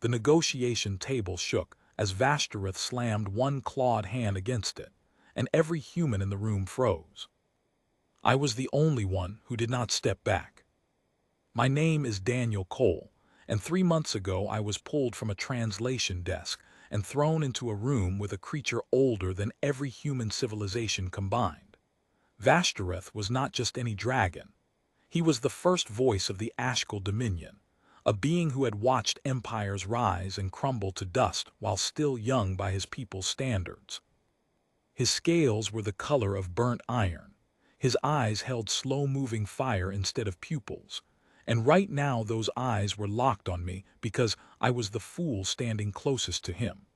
The negotiation table shook as Vashtoreth slammed one clawed hand against it, and every human in the room froze. I was the only one who did not step back. My name is Daniel Cole, and 3 months ago I was pulled from a translation desk and thrown into a room with a creature older than every human civilization combined. Vashtoreth was not just any dragon. He was the first voice of the Ashkal Dominion, a being who had watched empires rise and crumble to dust while still young by his people's standards. His scales were the color of burnt iron. His eyes held slow-moving fire instead of pupils, and right now those eyes were locked on me because I was the fool standing closest to him.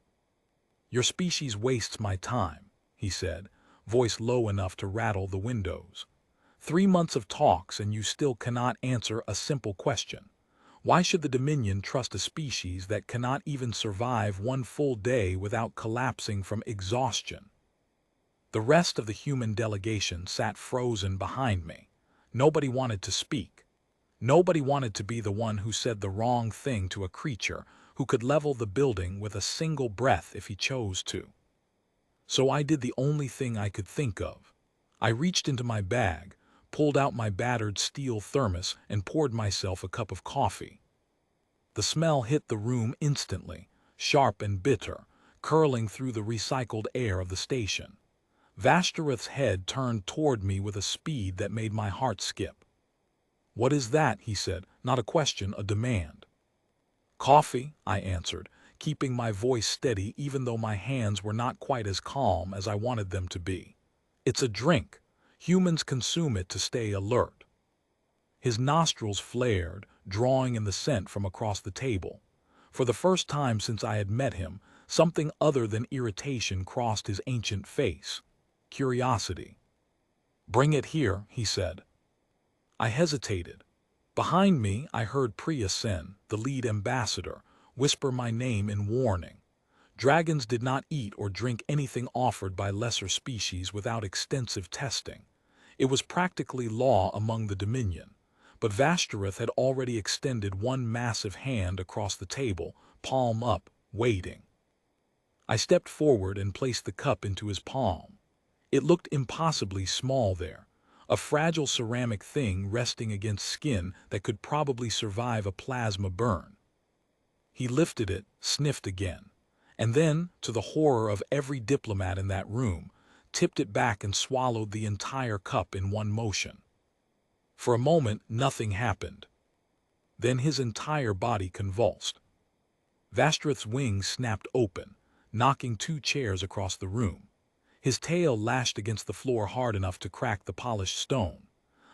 "Your species wastes my time," he said, voice low enough to rattle the windows. 3 months of talks and you still cannot answer a simple question. Why should the Dominion trust a species that cannot even survive one full day without collapsing from exhaustion? The rest of the human delegation sat frozen behind me. Nobody wanted to speak. Nobody wanted to be the one who said the wrong thing to a creature who could level the building with a single breath if he chose to. So I did the only thing I could think of. I reached into my bag, pulled out my battered steel thermos, and poured myself a cup of coffee. The smell hit the room instantly, sharp and bitter, curling through the recycled air of the station. Vashtoreth's head turned toward me with a speed that made my heart skip. "What is that?" he said, not a question, a demand. "Coffee," I answered, keeping my voice steady even though my hands were not quite as calm as I wanted them to be. "It's a drink. Humans consume it to stay alert." His nostrils flared, drawing in the scent from across the table. For the first time since I had met him, something other than irritation crossed his ancient face. Curiosity. "Bring it here," he said. I hesitated. Behind me, I heard Priya Sen, the lead ambassador, whisper my name in warning. Dragons did not eat or drink anything offered by lesser species without extensive testing. It was practically law among the Dominion, but Vashtoreth had already extended one massive hand across the table, palm up, waiting. I stepped forward and placed the cup into his palm. It looked impossibly small there, a fragile ceramic thing resting against skin that could probably survive a plasma burn. He lifted it, sniffed again, and then, to the horror of every diplomat in that room, tipped it back and swallowed the entire cup in one motion. For a moment, nothing happened. Then his entire body convulsed. Vashtoreth's wings snapped open, knocking 2 chairs across the room. His tail lashed against the floor hard enough to crack the polished stone.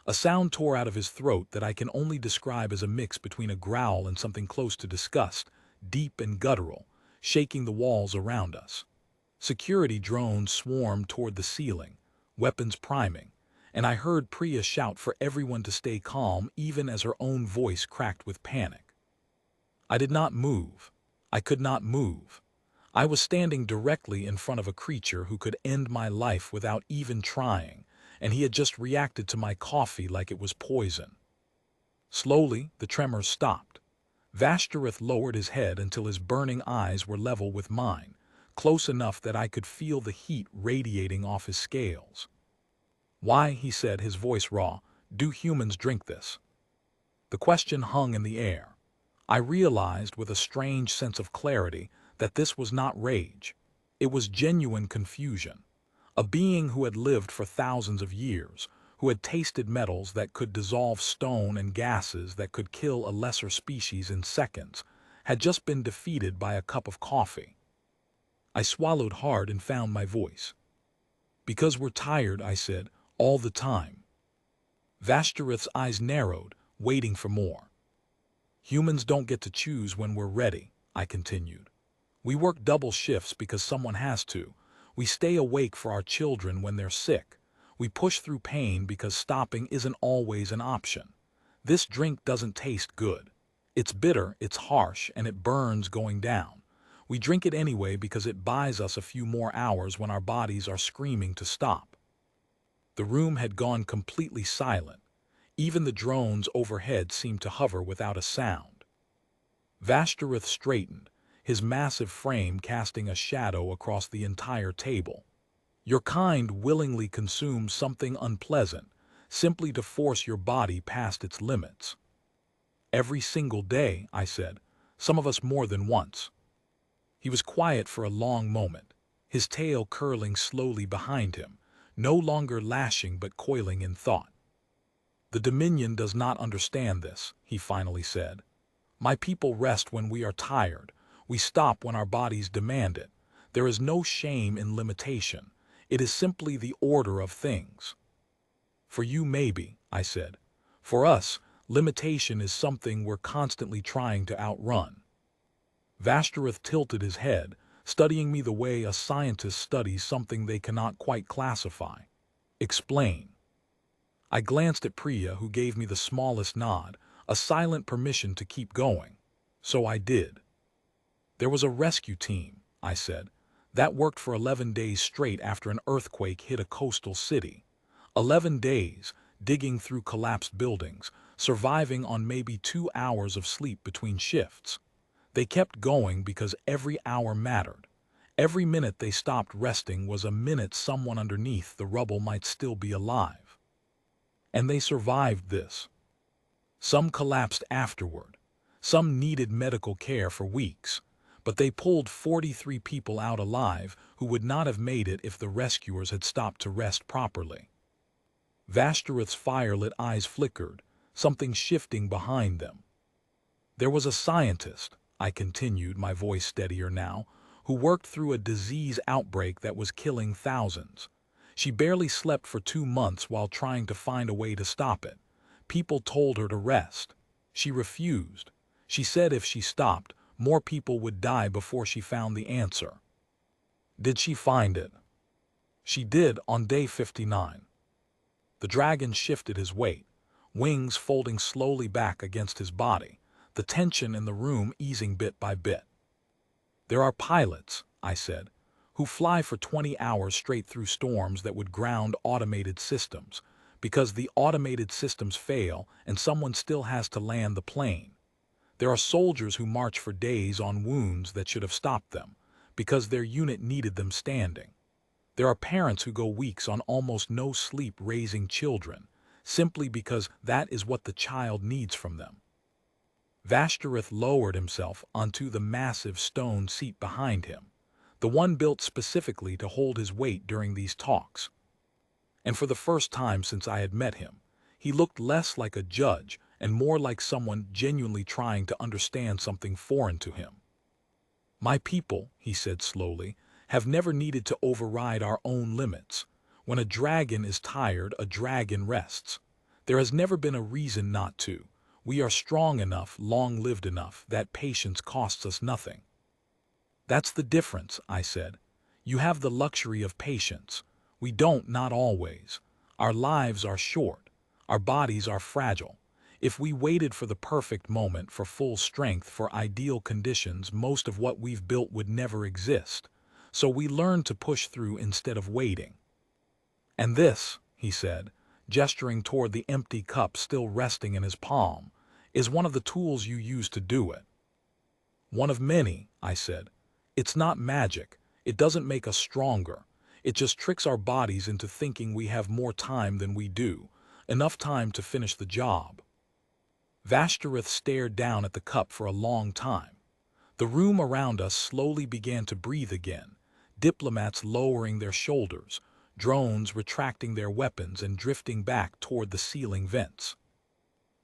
A sound tore out of his throat that I can only describe as a mix between a growl and something close to disgust, deep and guttural, shaking the walls around us. Security drones swarmed toward the ceiling, weapons priming, and I heard Priya shout for everyone to stay calm even as her own voice cracked with panic. I did not move. I could not move. I was standing directly in front of a creature who could end my life without even trying, and he had just reacted to my coffee like it was poison. Slowly, the tremors stopped. Vashtoreth lowered his head until his burning eyes were level with mine, close enough that I could feel the heat radiating off his scales. "Why," he said, his voice raw, "do humans drink this?" The question hung in the air. I realized with a strange sense of clarity that this was not rage. It was genuine confusion. A being who had lived for thousands of years, who had tasted metals that could dissolve stone and gases that could kill a lesser species in seconds, had just been defeated by a cup of coffee. I swallowed hard and found my voice. "Because we're tired," I said, "all the time." Vashtoreth's eyes narrowed, waiting for more. "Humans don't get to choose when we're ready," I continued. "We work double shifts because someone has to. We stay awake for our children when they're sick. We push through pain because stopping isn't always an option. This drink doesn't taste good. It's bitter, it's harsh, and it burns going down. We drink it anyway because it buys us a few more hours when our bodies are screaming to stop." The room had gone completely silent. Even the drones overhead seemed to hover without a sound. Vashtoreth straightened, his massive frame casting a shadow across the entire table. Your kind willingly consumes something unpleasant, simply to force your body past its limits. Every single day, I said, some of us more than once. He was quiet for a long moment, his tail curling slowly behind him, no longer lashing but coiling in thought. The Dominion does not understand this, he finally said. My people rest when we are tired. We stop when our bodies demand it. There is no shame in limitation. It is simply the order of things. For you, maybe, I said. For us, limitation is something we're constantly trying to outrun. Vashtoreth tilted his head, studying me the way a scientist studies something they cannot quite classify. Explain. I glanced at Priya, who gave me the smallest nod, a silent permission to keep going. So I did. There was a rescue team, I said, that worked for 11 days straight after an earthquake hit a coastal city. 11 days, digging through collapsed buildings, surviving on maybe 2 hours of sleep between shifts. They kept going because every hour mattered. Every minute they stopped resting was a minute someone underneath the rubble might still be alive. And they survived this. Some collapsed afterward. Some needed medical care for weeks. But they pulled 43 people out alive who would not have made it if the rescuers had stopped to rest properly. Vashtoreth's firelit eyes flickered, something shifting behind them. There was a scientist, I continued, my voice steadier now, who worked through a disease outbreak that was killing thousands. She barely slept for 2 months while trying to find a way to stop it. People told her to rest. She refused. She said if she stopped, more people would die before she found the answer. Did she find it? She did on day 59. The dragon shifted his weight, wings folding slowly back against his body, the tension in the room easing bit by bit. There are pilots, I said, who fly for 20 hours straight through storms that would ground automated systems, because the automated systems fail and someone still has to land the plane. There are soldiers who march for days on wounds that should have stopped them, because their unit needed them standing. There are parents who go weeks on almost no sleep raising children, simply because that is what the child needs from them. Vashtoreth lowered himself onto the massive stone seat behind him, the one built specifically to hold his weight during these talks. And for the first time since I had met him, he looked less like a judge and more like someone genuinely trying to understand something foreign to him. My people, he said slowly, have never needed to override our own limits. When a dragon is tired, a dragon rests. There has never been a reason not to. We are strong enough, long-lived enough, that patience costs us nothing. That's the difference, I said. You have the luxury of patience. We don't, not always. Our lives are short. Our bodies are fragile. If we waited for the perfect moment, for full strength, for ideal conditions, most of what we've built would never exist. So we learn to push through instead of waiting. And this, he said, gesturing toward the empty cup still resting in his palm, is one of the tools you use to do it. One of many, I said. It's not magic. It doesn't make us stronger. It just tricks our bodies into thinking we have more time than we do, enough time to finish the job. Vashtoreth stared down at the cup for a long time. The room around us slowly began to breathe again, diplomats lowering their shoulders, drones retracting their weapons and drifting back toward the ceiling vents.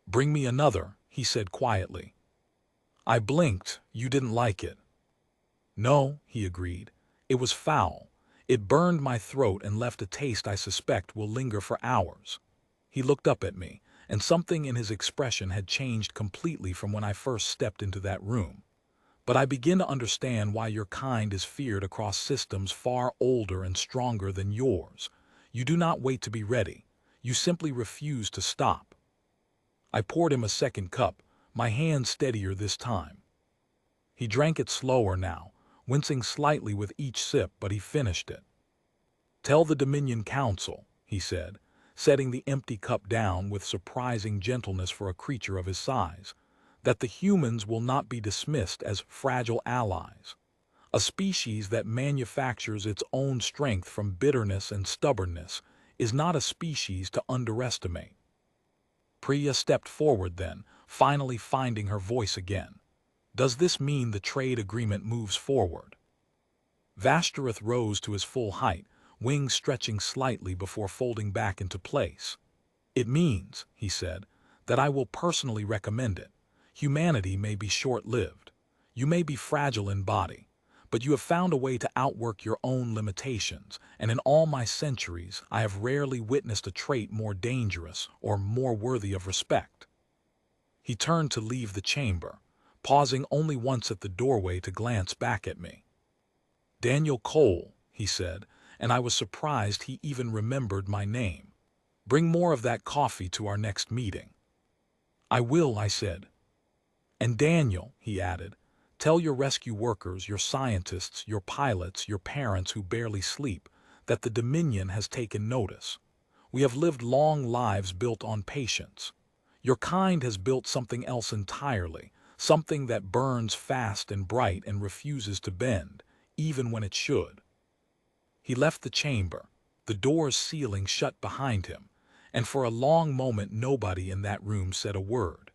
"Bring me another," he said quietly. I blinked. "You didn't like it." "No," he agreed. "It was foul. It burned my throat and left a taste I suspect will linger for hours." He looked up at me, and something in his expression had changed completely from when I first stepped into that room. "But I begin to understand why your kind is feared across systems far older and stronger than yours. You do not wait to be ready. You simply refuse to stop." I poured him a second cup, my hand steadier this time. He drank it slower now, wincing slightly with each sip, but he finished it. "Tell the Dominion Council," he said, setting the empty cup down with surprising gentleness for a creature of his size, that the humans will not be dismissed as fragile allies. A species that manufactures its own strength from bitterness and stubbornness is not a species to underestimate. Priya stepped forward then, finally finding her voice again. Does this mean the trade agreement moves forward? Vashtoreth rose to his full height, wings stretching slightly before folding back into place. It means, he said, that I will personally recommend it. Humanity may be short-lived. You may be fragile in body, but you have found a way to outwork your own limitations, and in all my centuries I have rarely witnessed a trait more dangerous or more worthy of respect. He turned to leave the chamber, pausing only once at the doorway to glance back at me. Daniel Cole, he said, and I was surprised he even remembered my name. Bring more of that coffee to our next meeting. I will, I said. And Daniel, he added, tell your rescue workers, your scientists, your pilots, your parents who barely sleep, that the Dominion has taken notice. We have lived long lives built on patience. Your kind has built something else entirely, something that burns fast and bright and refuses to bend, even when it should. He left the chamber, the door's sealing shut behind him, and for a long moment nobody in that room said a word.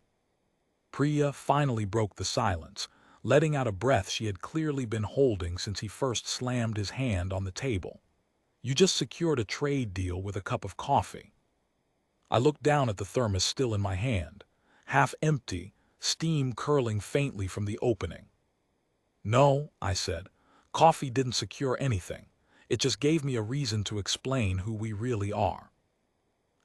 Priya finally broke the silence, letting out a breath she had clearly been holding since he first slammed his hand on the table. You just secured a trade deal with a cup of coffee. I looked down at the thermos still in my hand, half empty, steam curling faintly from the opening. No, I said, coffee didn't secure anything. It just gave me a reason to explain who we really are.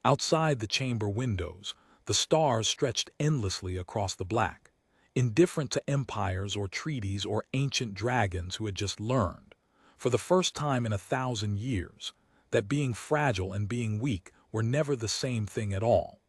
Outside the chamber windows, the stars stretched endlessly across the black, indifferent to empires or treaties or ancient dragons who had just learned, for the first time in 1,000 years, that being fragile and being weak were never the same thing at all.